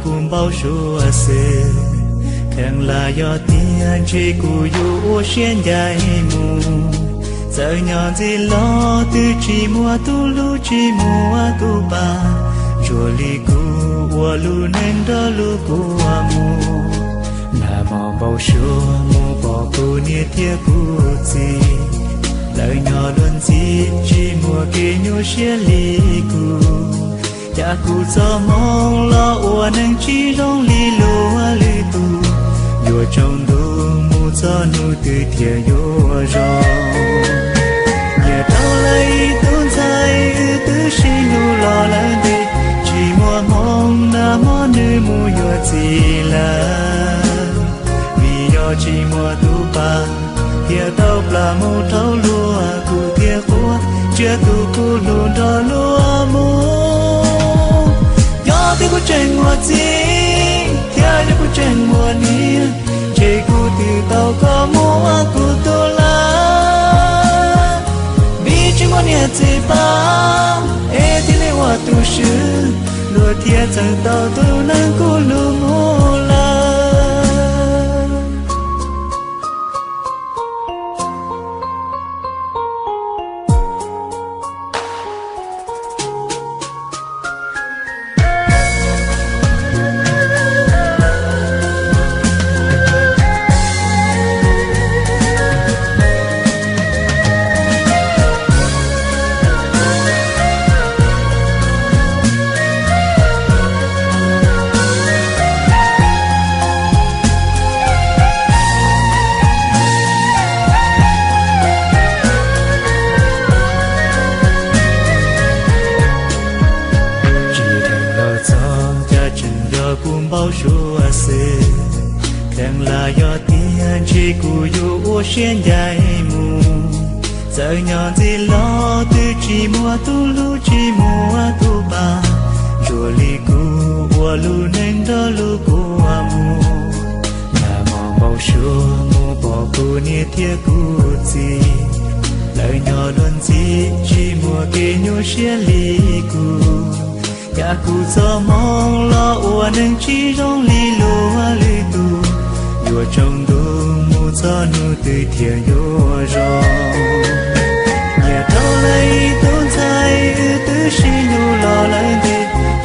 cùng bao số sự thằng là do tiền chỉ cụ yêu xuyên dài mù giờ nhỏ gì lo từ chỉ mua tu lu chỉ mua tu ba rồi li cụ qua lu nên đó lu cụ mù là mò bao số mù bỏ cụ nia thiê cụ gì lời nhỏ đơn gì chỉ mua kia nhau xuyên li cụ cha cụ cho mong lo ua nâng chi rong li lúa lư tu vừa trong đu mu cho nu từ thiệt vô rồi nhà tao lấy tuôn dài tư si nu lo lắng đi chỉ mua mong na món nữ mu vừa gì là vì do chỉ mua tu ba thiệt tao là mu thấu lúa cụ thiệt của chưa tu cụ luôn đó lúa mu thì có trên mùa gì, theo như có trên mùa nia, chỉ cụ từ tàu có mua cụ tô la, vì chỉ muốn nhẹ chỉ ba, thì lấy hoa tu sư, lúa thiệt chẳng tàu tu năng cụ lúa mua la. cùng bao số sự thằng là do tiền chỉ cụ yêu xuyên dài mù giờ nhỏ gì lo từ chỉ mua tu lu chỉ mua tu ba rồi li cụ qua lu nên đó lu cụ mù là mò bao số mù bỏ cụ nia thiê cụ gì lời nhỏ luôn gì chỉ mua kia nhau xuyên li cụ cha cụ cho mong lo ua nâng chi rong li lúa lư tu vừa trong đu mu cho nu từ thiệt vô rồi nhà tao lấy tuôn dài tư si nu lo lắng đi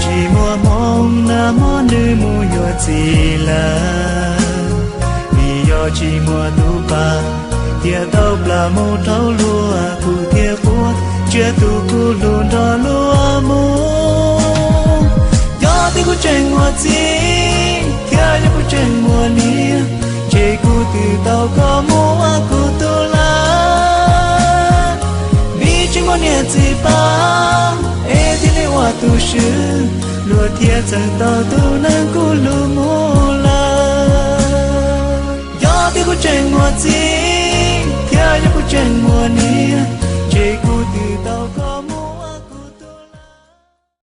chỉ mua mong na món nữ mu vừa gì là vì do chỉ mua tu ba thiệt tao là mu thấu lúa cụ thiệt của chưa tu cụ luôn đó lúa mu thì có trên mùa gì, theo như có trên mùa nia, chỉ cụ từ tàu có mua cụ tô la, vì chỉ muốn nhẹ chỉ ba, thì lấy hoa tu sư, lúa thiệt chẳng tàu tu năng cụ lúa mua la, thì có trên mùa gì, theo như có trên mùa nia.